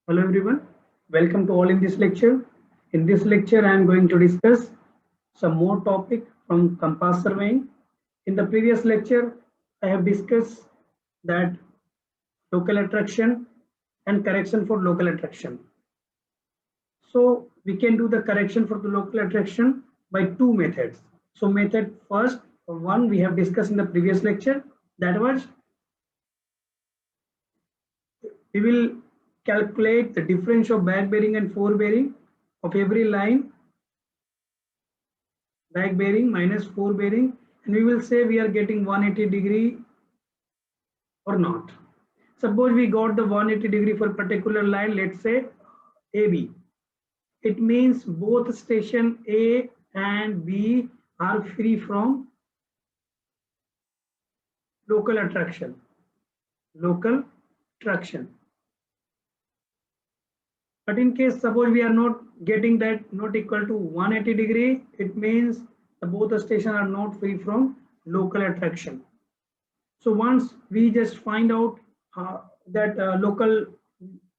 Hello everyone, welcome to all in this lecture. In this lecture, I am going to discuss some more topic from compass surveying. In the previous lecture, I have discussed that local attraction and correction for local attraction. So we can do the correction for the local attraction by two methods. So method first, one we have discussed in the previous lecture, that was we will calculate the difference of back bearing and fore bearing of every line, back bearing minus fore bearing, and we will say we are getting 180 degree or not. Suppose we got the 180 degree for particular line, let's say AB. It means both station A and B are free from local attraction. Local traction. But in case suppose we are not getting that not equal to 180 degree, it means both the stations are not free from local attraction. So once we just find out that local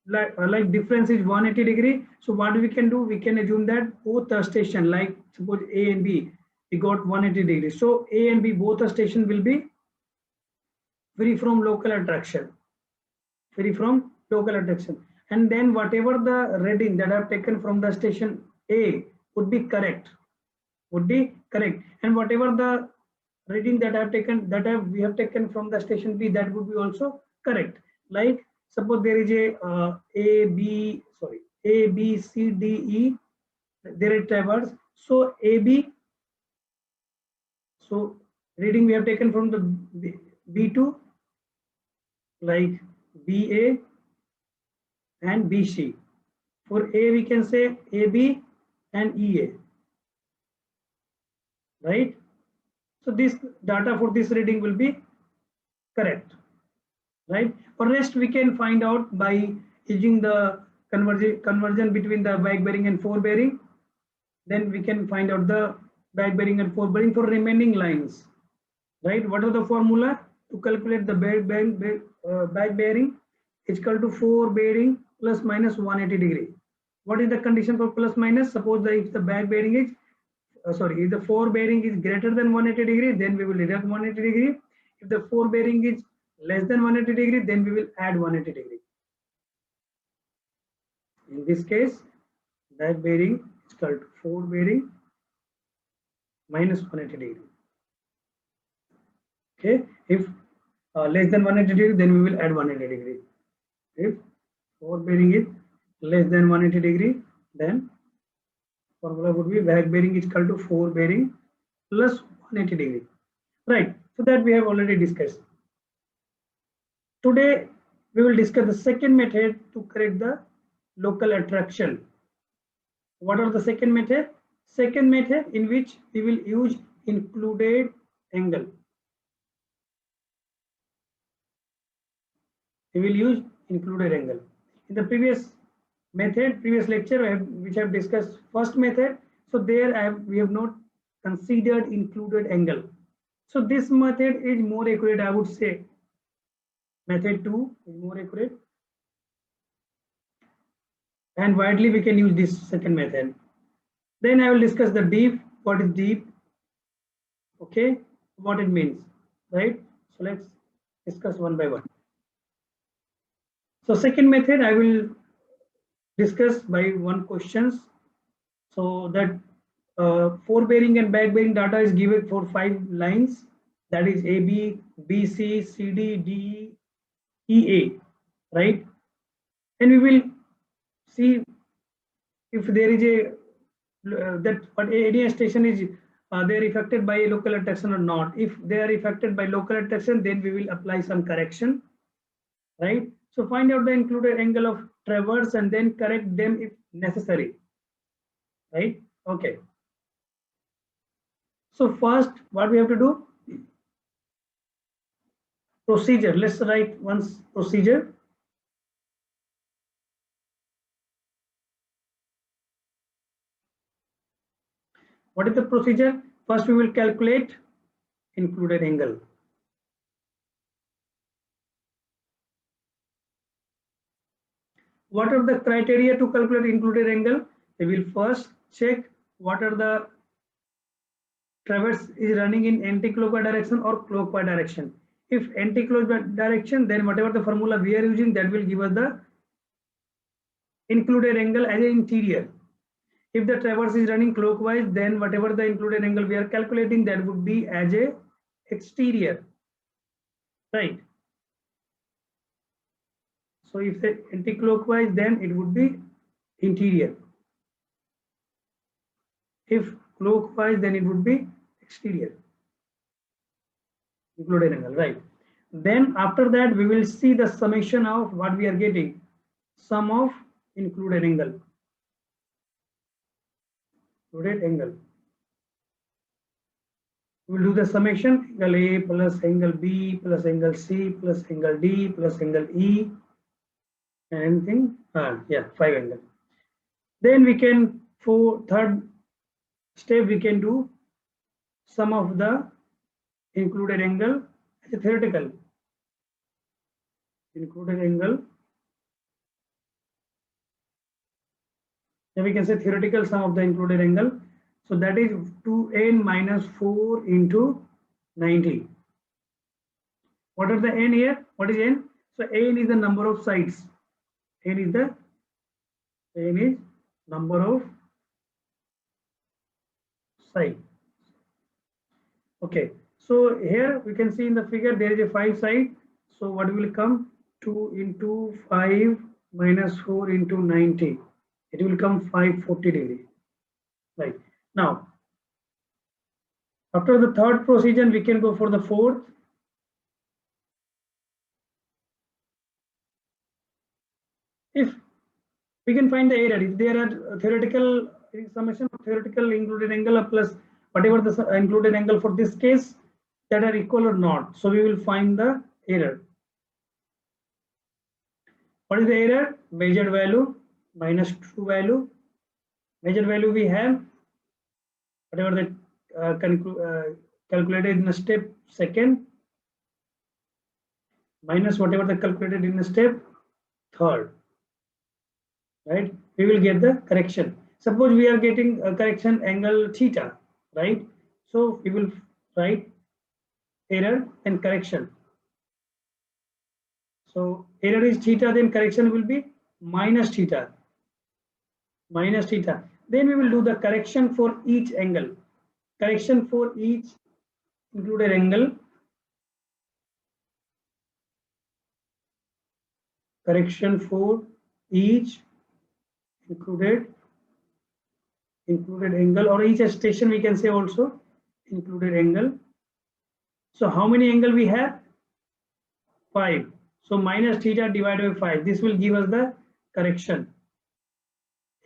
like difference is 180 degree, so what we can do, we can assume that both the station, like suppose A and B, we got 180 degrees. So A and B, both the station will be free from local attraction. Free from local attraction. And then whatever the reading that I have taken from the station A would be correct. And whatever the reading that I have taken, we have taken from the station B, that would be also correct. Like suppose there is A, B, C, D, E, there are traverse. So AB, so reading we have taken from the B2, like BA and BC. For A we can say AB and EA, right? So this data for this reading will be correct, right? For rest we can find out by using the conversion between the back bearing and fore bearing. Then we can find out the back bearing and fore bearing for remaining lines, right? What are the formula to calculate the back bearing? It's equal to fore bearing plus minus 180 degree. What is the condition for plus minus? Suppose that if the back bearing is if the fore bearing is greater than 180 degree, then we will deduct 180 degree. If the fore bearing is less than 180 degree, then we will add 180 degree. In this case, back bearing is equal to fore bearing minus 180 degree. Okay, if less than 180 degree, then we will add 180 degree. If fore bearing is less than 180 degree, then formula would be back bearing is equal to fore bearing plus 180 degree, right? So that we have already discussed. Today we will discuss the second method to correct the local attraction. What are the second method? Second method in which we will use included angle. We will use included angle. In the previous lecture, which I have discussed first method, so there we have not considered included angle. So this method is more accurate, I would say. Method 2 is more accurate, and widely we can use this second method. Then I will discuss the deep. What is deep? Okay, what it means, right? So let's discuss one by one. So second method I will discuss by one questions. So that fore bearing and back bearing data is given for 5 lines, that is AB, BC, CD, DE, EA, right? And we will see if there is a that what any station is they are affected by local attraction or not. If they are affected by local attraction, then we will apply some correction, right? So find out the included angle of traverse and then correct them if necessary, right? Okay. So first, what we have to do? Procedure. Let's write once procedure. What is the procedure? First, we will calculate included angle. What are the criteria to calculate included angle? We will first check what are the traverse is running in anti-clockwise direction or clockwise direction. If anti-clockwise direction, then whatever the formula we are using, that will give us the included angle as an interior. If the traverse is running clockwise, then whatever the included angle we are calculating, that would be as a exterior, right? So if the anti-clockwise, then it would be interior. If clockwise, then it would be exterior, included angle, right? Then after that, we will see the summation of what we are getting, sum of included angle. Included angle. We will do the summation, angle A plus angle B plus angle C plus angle D plus angle E, and anything, yeah, 5 angle. Then we can, for third step, we can do sum of the included angle as a theoretical. Included angle. Then we can say theoretical sum of the included angle. So that is 2n minus 4 into 90. What are the n here? What is n? So n is the number of sides. N is number of sides. Okay. So here we can see in the figure there is a 5 side. So what will come? 2 into 5 minus 4 into 90. It will come 540 degree. Right. Now, after the third procedure, we can go for the fourth. If we can find the error, if there are theoretical summation of theoretical included angle plus whatever the included angle for this case, that are equal or not. So we will find the error. What is the error? Measured value minus true value. Measured value we have whatever the calculated in a step second minus whatever the calculated in a step third, right? We will get the correction. Suppose we are getting a correction angle theta, right? So we will write error and correction. So error is theta, then correction will be minus theta. Minus theta. Then we will do the correction for each angle. Correction for each included angle. Correction for each included angle, or each station we can say also included angle. So how many angle we have? 5. So minus theta divided by 5. This will give us the correction.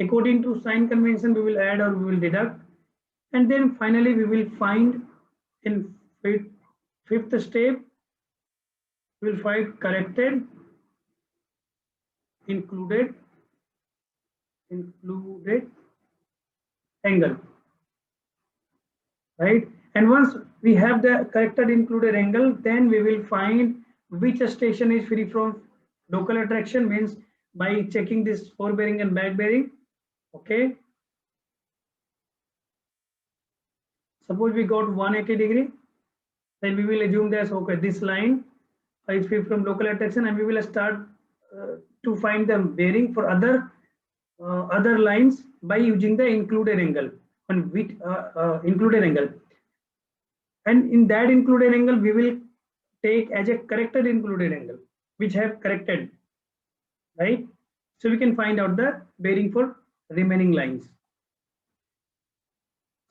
According to sign convention, we will add or we will deduct. And then finally we will find in fifth step, we will find corrected included angle, right? And once we have the corrected included angle, then we will find which station is free from local attraction, means by checking this forebearing and back bearing. Okay, suppose we got 180 degree, then we will assume that okay, this line is free from local attraction, and we will start to find the bearing for other lines by using the included angle on which included angle, and in that included angle we will take as a corrected included angle which have corrected, right? So we can find out the bearing for remaining lines.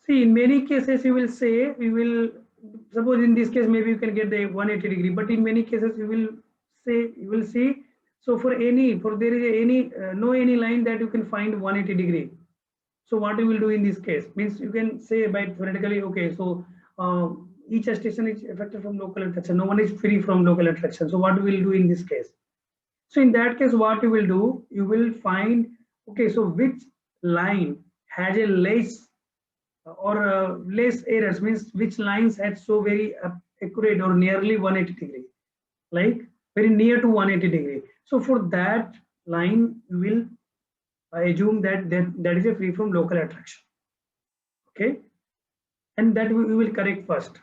See, in many cases you will say, we will suppose in this case maybe you can get the 180 degree, but in many cases you will see. So for there is any any line that you can find 180 degree. So what you will do in this case means you can say by theoretically, okay, so each station is affected from local attraction. No one is free from local attraction. So what we will do in this case? So in that case, what you will do, you will find, okay, so which line has a less less errors, means which lines had so very accurate or nearly 180 degree, like very near to 180 degree. So for that line, we will assume that is a free from local attraction. Okay, and that we will correct first.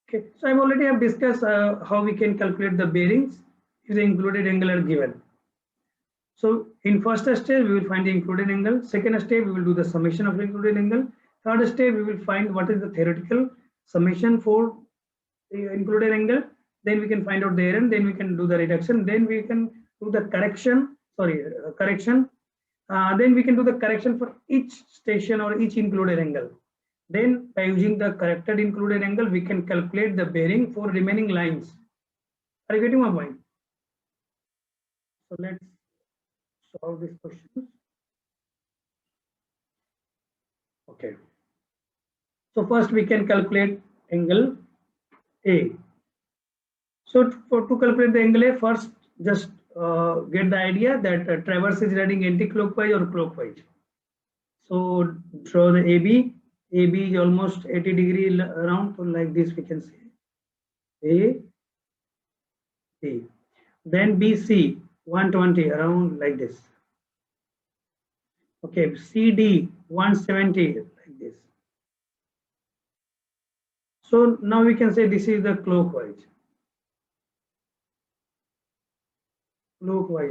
Okay, so I've already have discussed how we can calculate the bearings if the included angle are given. So in first step we will find the included angle. Second step we will do the summation of the included angle. Third step we will find what is the theoretical summation for the included angle. Then we can find out the error. Then we can do the reduction. Then we can do the correction. Correction. Then we can do the correction for each station or each included angle. Then by using the corrected included angle, we can calculate the bearing for remaining lines. Are you getting my point? So let's solve this question. Okay. So first we can calculate angle A. So to calculate the angle A, first just get the idea that traverse is running anti-clockwise or clockwise. So draw the AB. AB is almost 80 degree around, so like this we can say A, B. Then BC 120 around like this. Okay, CD 170 like this. So now we can say this is the clockwise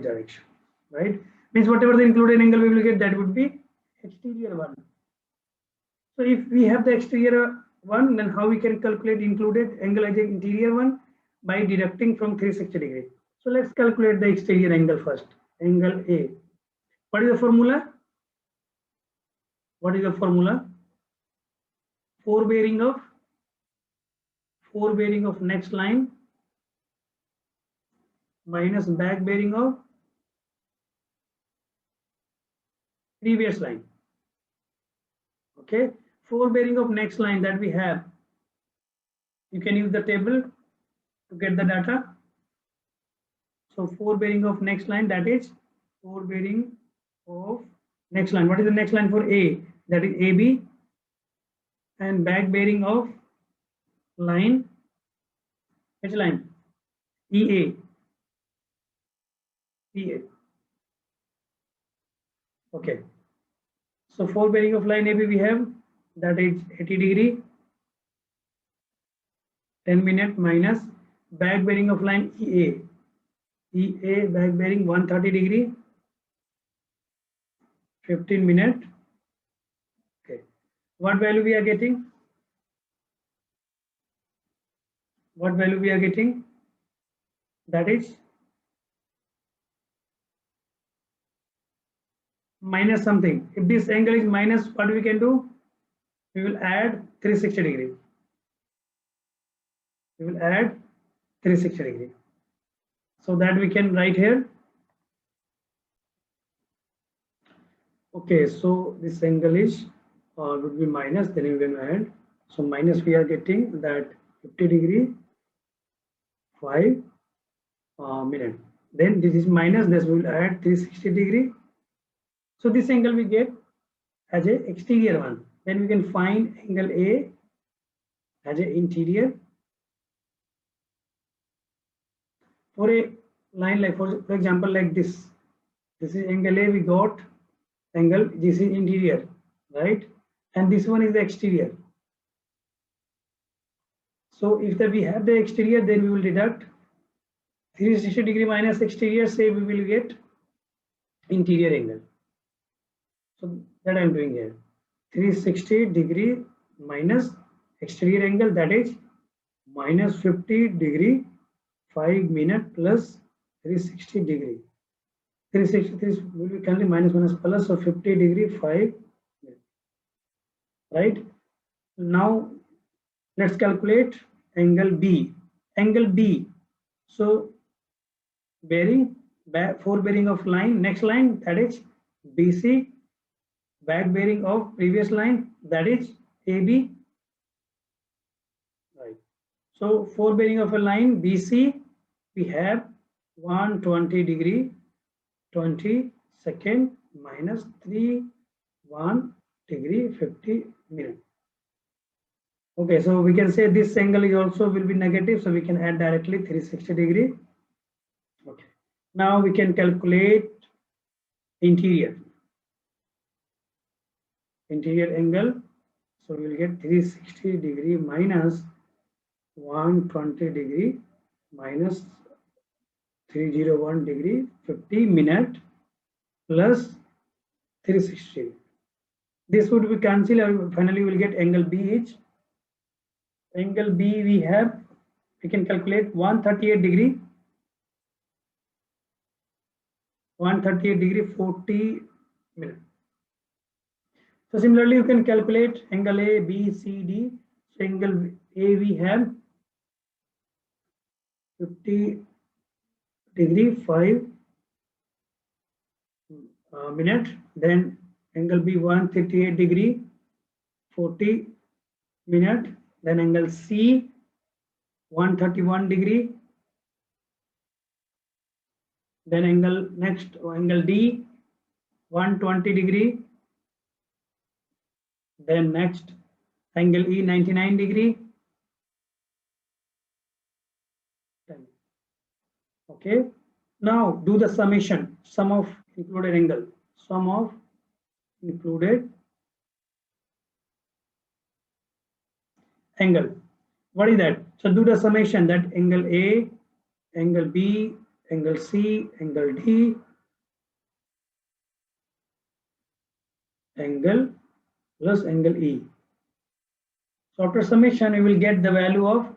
direction, right? Means whatever the included angle we will get, that would be exterior one. So if we have the exterior one, then how we can calculate included angle as the interior one? By deducting from 360 degree. So let's calculate the exterior angle first. Angle A. What is the formula? What is the formula? Forebearing of next line minus back bearing of previous line. Okay, forebearing of next line that we have. You can use the table to get the data. So forebearing of next line, that is forebearing of next line. What is the next line for A? That is AB. And back bearing of line, which line? EA. EA. Okay. So forebearing of line AB we have, that is 80 degree, 10 minute minus back bearing of line EA. EA back bearing 130 degree, 15 minute. Okay. What value we are getting? What value we are getting? That is minus something. If this angle is minus, what we can do? We will add 360 degree. We will add 360 degree. So that we can write here. Okay, so this angle is would be minus, then we can add. So minus we are getting that 50 degree 5 minute. Then this is minus, this will add 360 degree. So this angle we get as a exterior one. Then we can find angle A as a interior. For a line like for example like this is angle A, we got angle, this is interior, right? And this one is the exterior. So if we have the exterior, then we will deduct 360 degree minus exterior, say we will get interior angle. So that I am doing here, 360 degree minus exterior angle, that is minus 50 degree 5 minute plus 360 degree. 360 will be currently minus plus, so 50 degree 5 minute. Right? Now let's calculate angle B. Angle B. So bearing, forebearing of line, next line, that is BC. Back bearing of previous line, that is AB. Right. So forebearing of a line BC, we have 120 degree 20 second minus 31 degree 50 minute. Okay, so we can say this angle is also will be negative, so we can add directly 360 degree. Okay, Now we can calculate interior angle. So we will get 360 degree minus 120 degree minus 301 degree 50 minute plus 360. This would be cancelled. Finally, we will get angle B. Angle B we can calculate 138 degree 40 minutes. So similarly, you can calculate angle A, B, C, D. So angle A we have 50 degree 5 minute. Then angle B 138 degree 40 minute. Then angle C 131 degree. Then angle D 120 degree. Then next angle E 99 degree. Okay. Now do the summation. Sum of included angle. Sum of included angle. What is that? So do the summation that angle A, angle B, angle C, angle D, angle plus angle E. So after summation, we will get the value of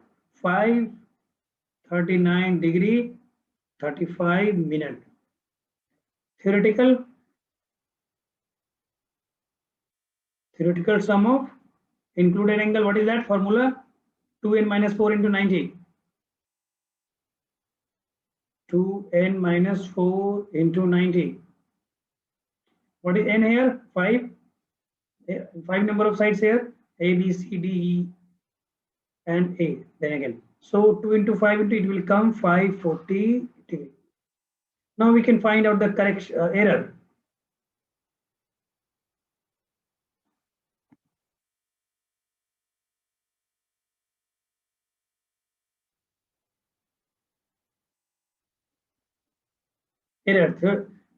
539 degree 35 minute. Theoretical sum of included angle. What is that formula? 2n minus 4 into 90. 2n minus 4 into 90. What is n here? 5. 5 number of sides here. A, B, C, D, E, and A. Then again. So 2 into 5 into it will come 540 degree. Now we can find out the correct error.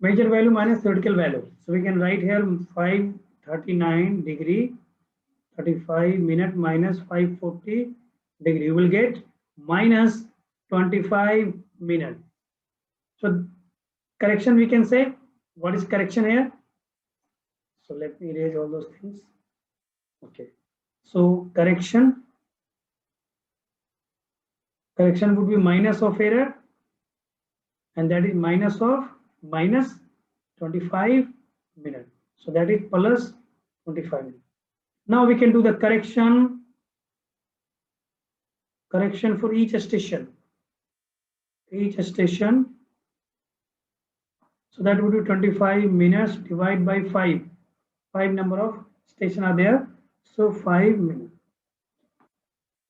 Measure value minus theoretical value. So we can write here 539 degree 35 minute minus 540 degree. You will get minus 25 minute. So correction we can say. What is correction here? So let me erase all those things. Okay. So correction would be minus of error, and that is minus 25 minutes. So that is plus 25 minutes. Now we can do the correction for each station. So that would be 25 minutes divided by 5. 5 number of stations are there. So 5 minutes.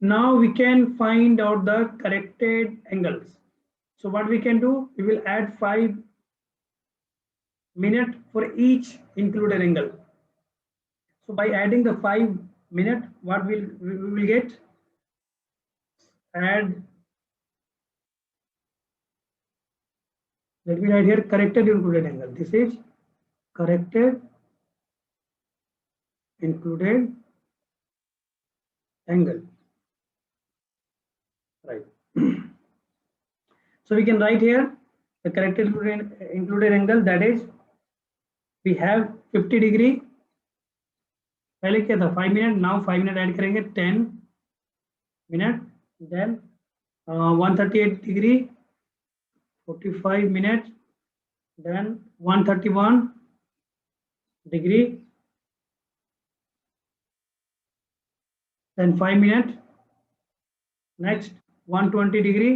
Now we can find out the corrected angles. So what we can do, we will add 5 minutes for each included angle. So by adding the 5 minutes, what we will get? Add. Let me write here corrected included angle. This is corrected included angle. Right. So we can write here the corrected included angle, that is we have 50 degree. पहले क्या था 5 minute. Now 5 minute add करेंगे 10 minute. Then 138 degree 45 minute. Then 131 degree. Then 5 minute. Next 120 degree.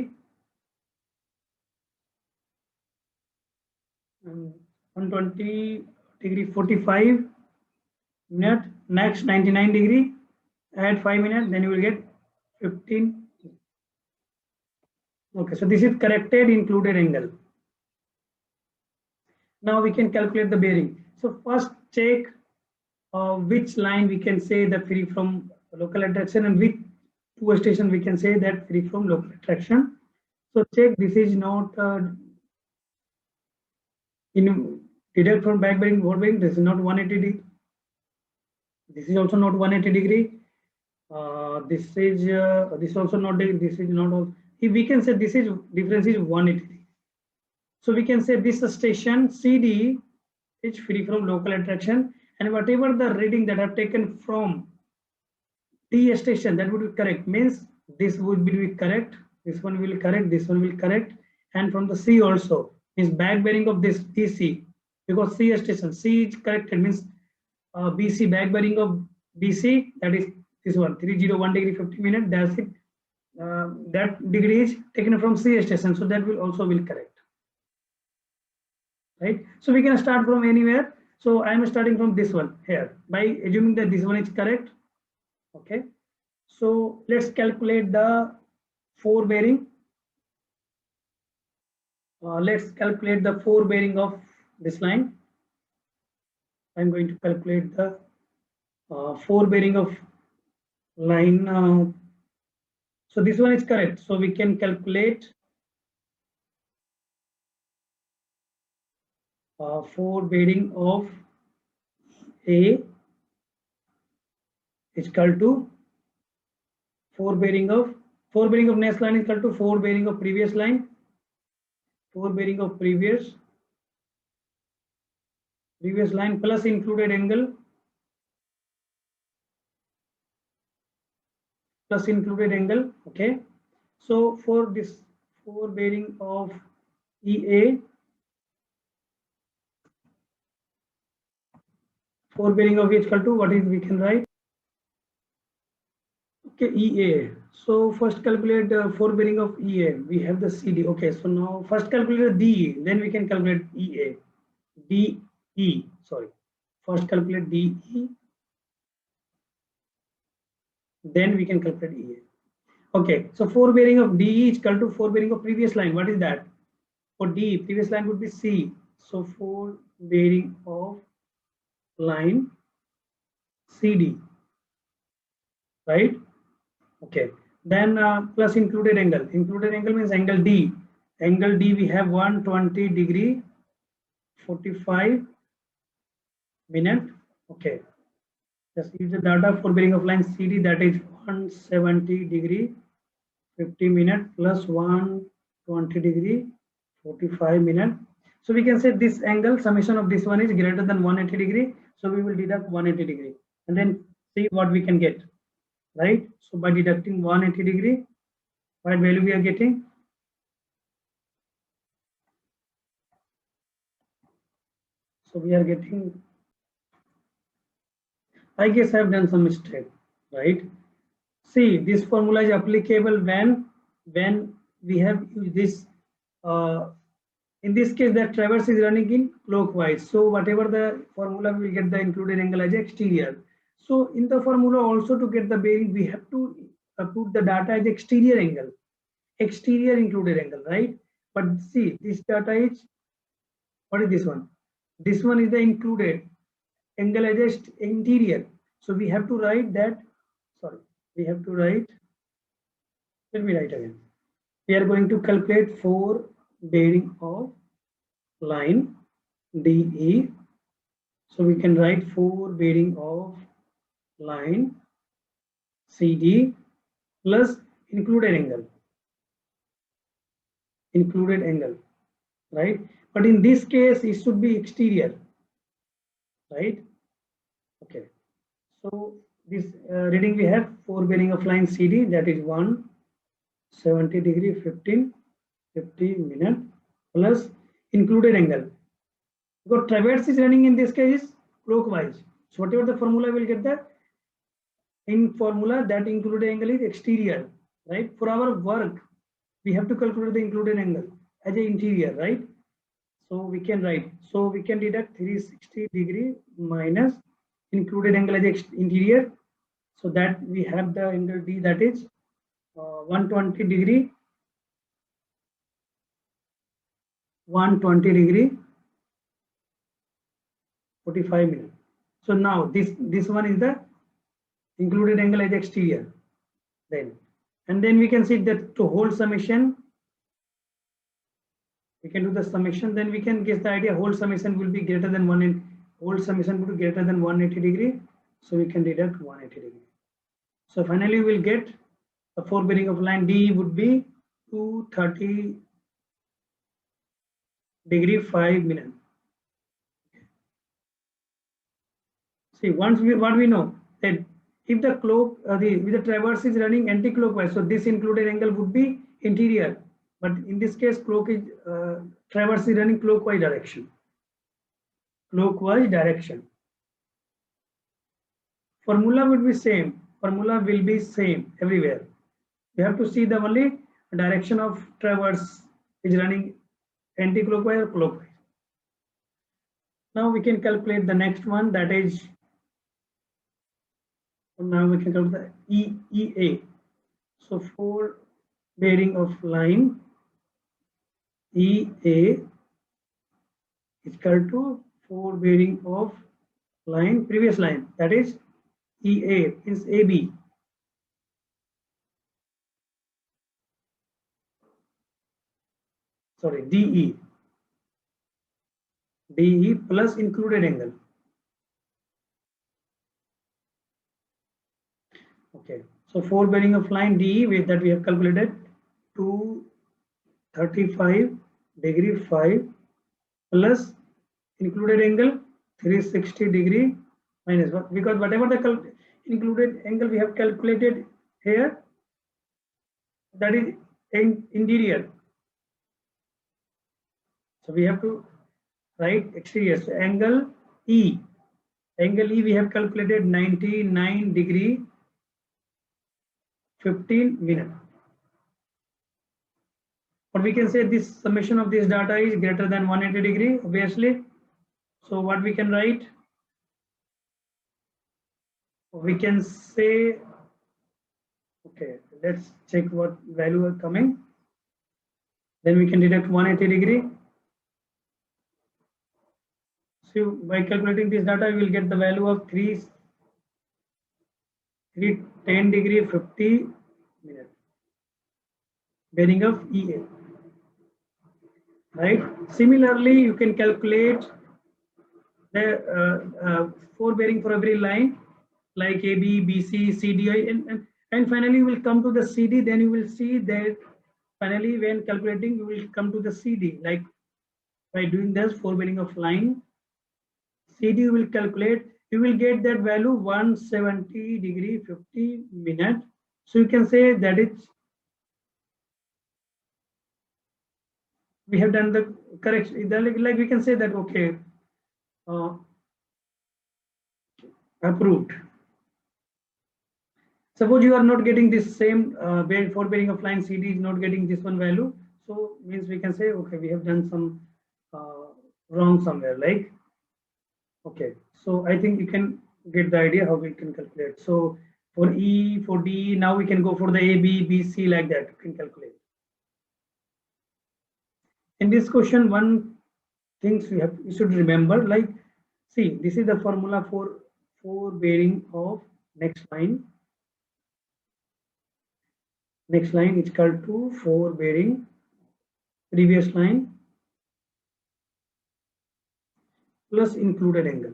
120 degree 45 minute. Next 99 degree, add 5 minutes, then you will get 15. Okay, so this is corrected included angle. Now we can calculate the bearing. So first check which line we can say that free from local attraction, and which two station we can say that free from local attraction. So check, this is not In deduct from back bearing, forward bearing, this is not 180 degree. This is also not 180 degree. This is also not, this is not, if we can say this is difference is 180 degree. So we can say this station CD is free from local attraction, and whatever the reading that have taken from D station, that would be correct, means this would be correct, this one will correct, this one will correct, and from the C also means back bearing of this DC, because C station C is corrected, means BC back bearing of BC, that is this one 301 degree 50 minutes, that's it. That degree is taken from C station, so that will also will correct, right? So we can start from anywhere. So I am starting from this one here by assuming that this one is correct. Okay, so let's calculate the 4 bearing. Let's calculate the 4 bearing of this line. I'm going to calculate the 4 bearing of line. So this one is correct. So we can calculate 4 bearing of A is equal to 4 bearing of next line is equal to 4 bearing of previous line, 4 bearing of previous line plus included angle, okay. So for this 4 bearing of EA, 4 bearing of equal to what is we can write, okay, EA. So first calculate 4 bearing of EA, we have the CD. Okay, so now first calculate DE, then we can calculate EA. DE, sorry, first calculate DE, then we can calculate EA. Okay, so 4 bearing of DE is equal to 4 bearing of previous line. What is that? For DE, previous line would be C. So 4 bearing of line CD, right? Okay, then plus included angle. Included angle means angle D. Angle D we have 120 degree 45 minute. Okay, just use the data for bearing of line CD, that is 170 degree 50 minute plus 120 degree 45 minute. So we can say this angle summation of this one is greater than 180 degree. So we will deduct 180 degree and then see what we can get, right? So by deducting 180 degree, what value we are getting? So we are getting, I guess I have done some mistake, right? See, this formula is applicable when we have used this. In this case, the traverse is running in clockwise. So whatever the formula, we will get the included angle as exterior. So in the formula also, to get the bearing, we have to put the data as exterior angle, exterior included angle, right? But see, this data is, what is this one? This one is the included angle as interior. So we have to write that, sorry, we have to write, let me write again. We are going to calculate 4 bearing of line DE. So we can write 4 bearing of line CD plus included angle, right? But in this case, it should be exterior, right? Okay. So this reading we have 4 bearing of line CD, that is 170 degree 50 minute plus included angle. Because traverse is running in this case clockwise. So whatever the formula will get that, in formula that included angle is exterior, right? For our work, we have to calculate the included angle as an interior, right? So we can write, so we can deduct 360 degree minus included angle as interior. So that we have the angle D, that is 120 degree 45 minutes. So now this one is the included angle as exterior, then, and then we can see that to whole summation we can do the summation, then we can guess the idea whole summation will be greater than 1 and whole summation will be greater than 180 degree. So we can deduct 180 degree. So finally we will get the forebearing of line D would be 230 degree 5 minutes. See, what we know that if the clock with the traverse is running anti-clockwise, so this included angle would be interior, but in this case clock is traverse is running clockwise direction. Clockwise direction. Formula would be same. Formula will be same everywhere. You have to see the only direction of traverse is running anti-clockwise or clockwise. Now we can calculate the next one, that is, now we can calculate the EA. So forebearing of line EA is equal to forebearing of line previous line, that is EA is AB. Sorry, DE plus included angle. Okay, so forebearing of line DE with that we have calculated 235 degree 5 plus included angle 360 degree minus 1, because whatever the included angle we have calculated here, that is interior. So we have to write exterior. So angle E we have calculated 99 degree 15 minutes. But we can say this summation of this data is greater than 180 degree, obviously. So what we can write? We can say, okay, let's check what value are coming. Then we can deduct 180 degree. So by calculating this data, we will get the value of 310 degree 50 minutes. Bearing of EA. Right. Similarly, you can calculate the forebearing for every line like AB, BC, CD, and finally you will come to the CD. Then you will see that finally when calculating you will come to the CD. Like by doing this forebearing of line CD, you will calculate. You will get that value 170 degree 50 minutes. So you can say that it's we have done the correction. Like we can say that okay, approved. Suppose you are not getting this same forebearing of line CD is not getting this one value, so means we can say okay, we have done some wrong somewhere. Like okay, so I think you can get the idea how we can calculate. So for E, for D, now we can go for the A, B, B, C, like that. You can calculate. In this question, one things you should remember, like see, this is the formula for forebearing of next line. Next line is equal to forebearing previous line plus included angle.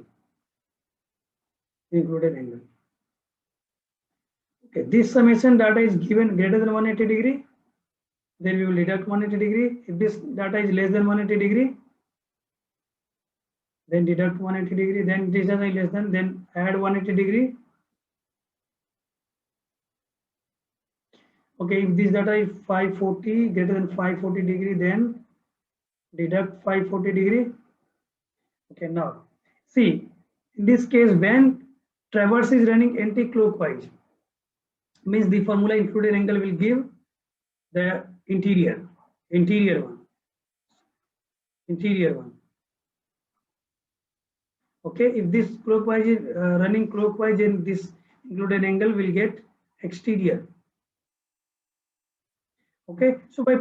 Included angle. Okay, this summation data is given greater than 180 degree. Then we will deduct 180 degree. If this data is less than 180 degree, then deduct 180 degree. Then this data is less than, then add 180 degree. Okay, if this data is 540 greater than 540 degree, then deduct 540 degree. Okay, now see, in this case when traverse is running anti-clockwise, means the formula included angle will give the interior one. Okay, if this clockwise is running clockwise, then this included angle will get exterior. Okay, so by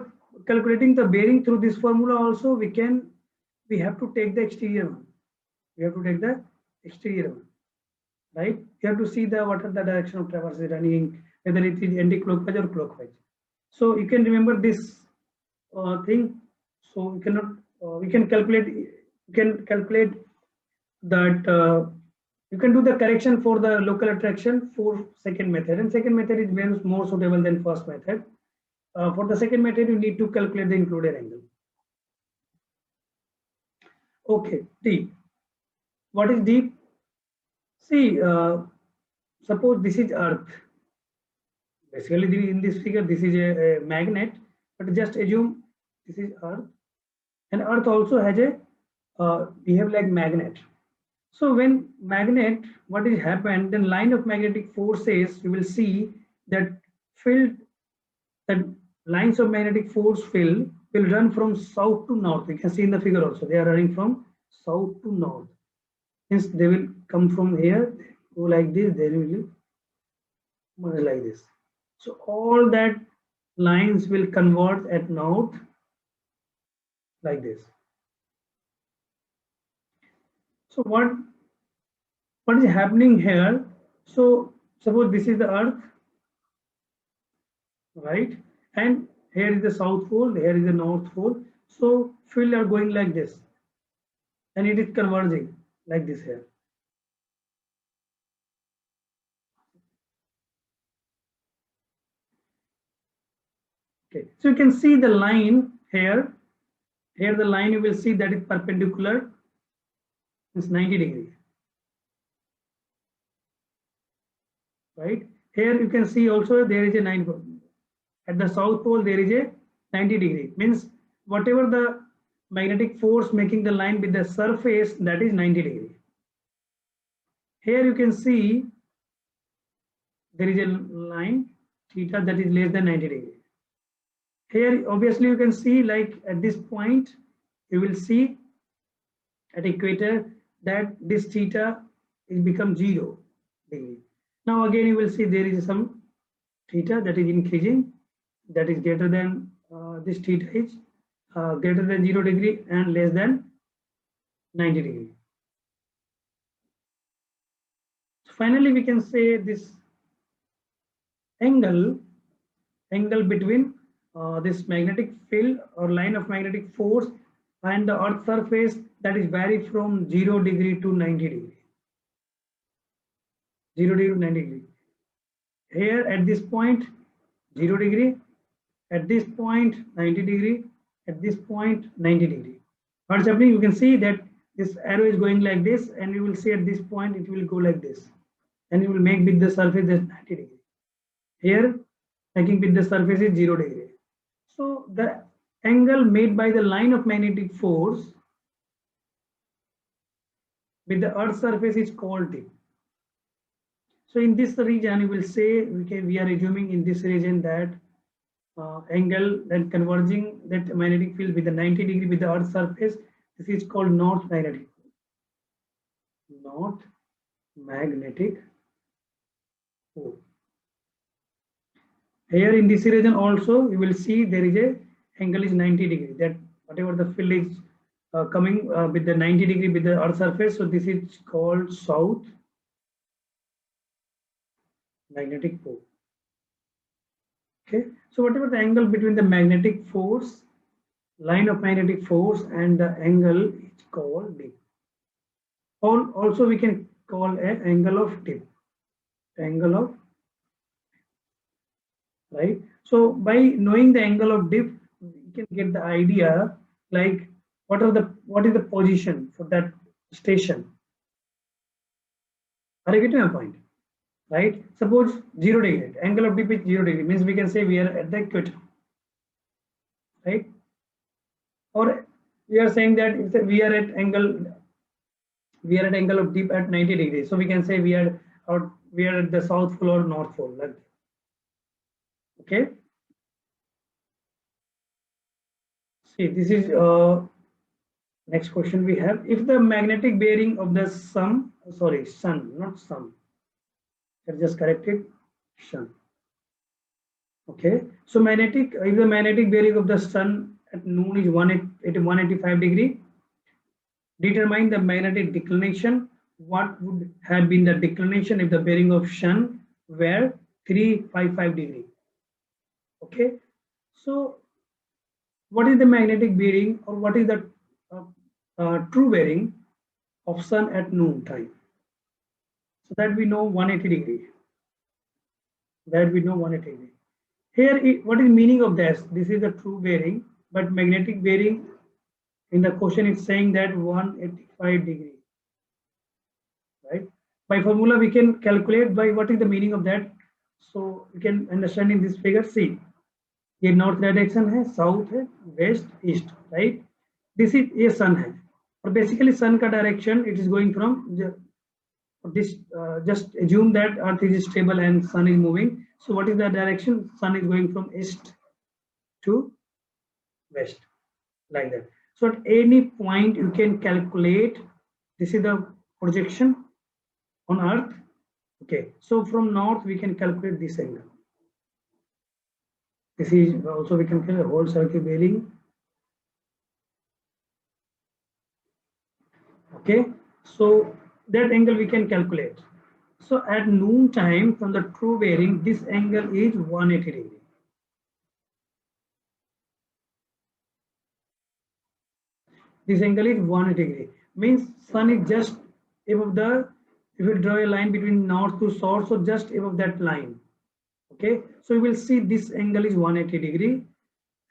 calculating the bearing through this formula also we have to take the exterior one. We have to take the exterior one, right? You have to see what are the direction of traverse is running, whether it is anti-clockwise or clockwise. So you can remember this thing. So we cannot, we can calculate that you can do the correction for the local attraction for second method, and second method is more suitable than first method. For the second method, you need to calculate the included angle. Okay, deep. What is deep? See, suppose this is Earth. Basically, in this figure, this is a magnet, but just assume this is Earth, and Earth also has a behave like magnet. So when magnet, what is happened, then line of magnetic forces, you will see that field, that lines of magnetic force field will run from south to north. You can see in the figure also, they are running from south to north. Hence they will come from here, go like this, they will merge like this. So all that lines will converge at north like this. So what is happening here? So suppose this is the Earth, right? And here is the south pole, here is the north pole. So field are going like this, and it is converging like this here. Okay, so you can see the line here. Here the line you will see that is perpendicular, it's 90 degree. Right? Here you can see also there is a 90. At the south pole there is a 90 degree. Means whatever the magnetic force making the line with the surface, that is 90 degree. Here you can see there is a line theta that is less than 90 degree. Here obviously you can see, like at this point you will see at equator that this theta is become 0 degree. Now again you will see there is some theta that is increasing, that is greater than this theta is greater than 0 degree and less than 90 degree. So finally we can say this angle between this magnetic field or line of magnetic force and the Earth surface, that is vary from 0 degree to 90 degree. 0 degree to 90 degree. Here at this point 0 degree, at this point 90 degree, at this point 90 degree. What's happening? You can see that this arrow is going like this, and you will see at this point it will go like this, and it will make with the surface as 90 degree. Here making with the surface is 0 degree. So the angle made by the line of magnetic force with the Earth surface is called dip. So in this region, you will say we are assuming in this region that angle that converging that magnetic field with the 90 degree with the Earth surface, this is called north magnetic pole. Here in this region also you will see there is a angle is 90 degree, that whatever the field is coming with the 90 degree with the Earth surface, so this is called south magnetic pole. Okay, so whatever the angle between the magnetic force, line of magnetic force, and the angle is called dip. Also we can call an angle of dip, right? So by knowing the angle of dip, you can get the idea like what is the position for that station. Are you getting my point? Right? Suppose 0 degree, angle of dip is 0 degree, means we can say we are at the equator, right? Or we are saying that if we are at angle of dip at 90 degrees, so we can say we are at the south pole or north pole, like that. Okay. See, this is next question we have. If the magnetic bearing of the sun, not sun. I just corrected sun. Okay, so if the magnetic bearing of the sun at noon is 185 degree, determine the magnetic declination. What would have been the declination if the bearing of sun were 355 degree? Okay, so what is the magnetic bearing, or what is the true bearing of sun at noon time? So that we know 180 degree. That we know 180 degree. Here, what is meaning of this? This is the true bearing, but magnetic bearing in the question is saying that 185 degree. Right? By formula, we can calculate by what is the meaning of that. So we can understand in this figure. See, ये north direction है, south है, west, east, right. This is, ये sun है, और basically sun का डायरेक्शन it is going from this, just assume that earth is stable and sun is moving. So what is the direction? Sun is going from east to west, like that. So at any point you can calculate, this is the projection on earth. Okay, so from north we can calculate this angle. This is also, we can calculate whole circle bearing. Okay, so that angle we can calculate. So at noon time, from the true bearing, this angle is 180 degree. This angle is 180 degree. Means sun is just above the, if you draw a line between north to south, so just above that line. Okay, so you will see this angle is 180 degree,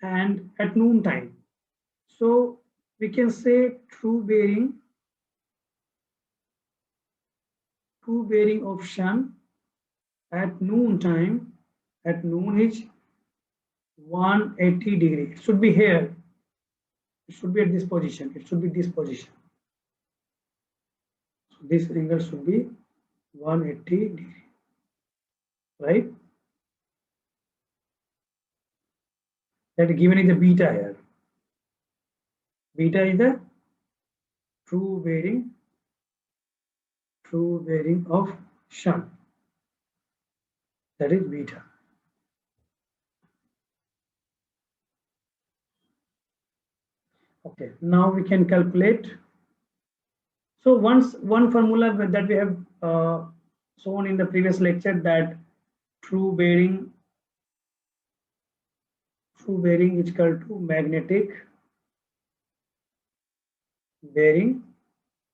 and at noon time. So we can say true bearing of sun at noon time, at noon is 180 degree. It should be here. It should be at this position. It should be this position. So this angle should be 180 degree, right? That given is the beta here. Beta is the true bearing of sun. That is beta. Okay, now we can calculate. So one formula that we have shown in the previous lecture, that true bearing is equal to magnetic bearing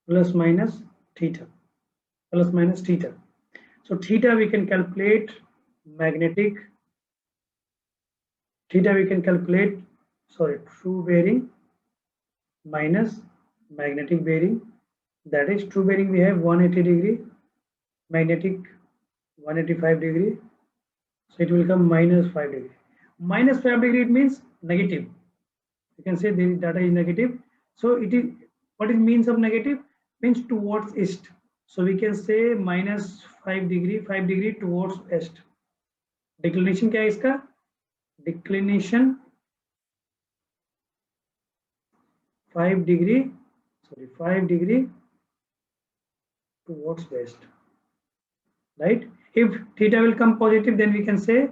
plus minus theta. So theta we can calculate true bearing minus magnetic bearing. That is, true bearing we have 180 degree, magnetic 185 degree. So it will come minus 5 degree. Minus 5 degree, it means negative. You can say the data is negative. So it is, what is means of negative? Means towards east. So we can say minus 5 degree towards west. Declination क्या है इसका? Declination 5 degree towards west, right? If theta will come positive, then we can say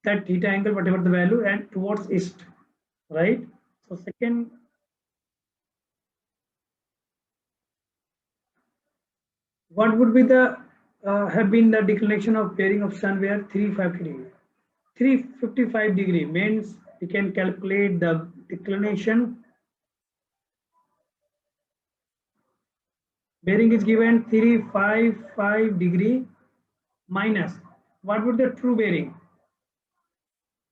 that theta angle, whatever the value, and towards east, right? So second, what would be the have been the declination of bearing of sun where 350 degree? 355 degree means we can calculate the declination. Bearing is given 355 degree minus, what would the true bearing?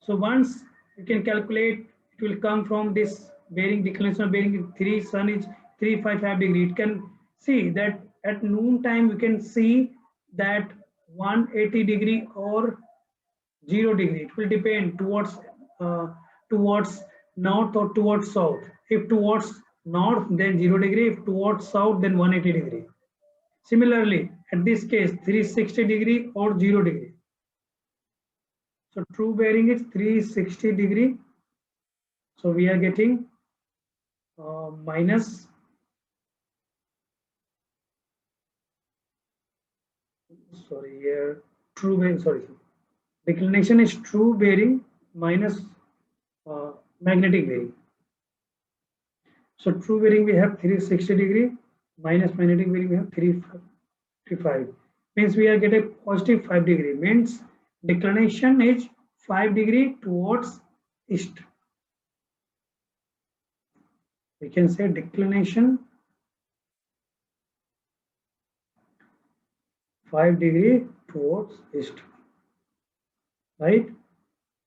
So once you can calculate, it will come from this bearing, declination of bearing 3, sun is 355 degree. It can see that at noon time we can see that 180 degree or 0 degree. It will depend towards north or towards south. If towards north, then 0 degree. If towards south, then 180 degree. Similarly, at this case, 360 degree or 0 degree. So true bearing is 360 degree. So we are getting minus, sorry, here true bearing, sorry, declination is true bearing minus magnetic bearing. So true bearing we have 360 degree minus magnetic bearing we have 355. Means we are getting positive 5 degree. Means declination is 5 degree towards east. We can say declination 5 degree towards east, right?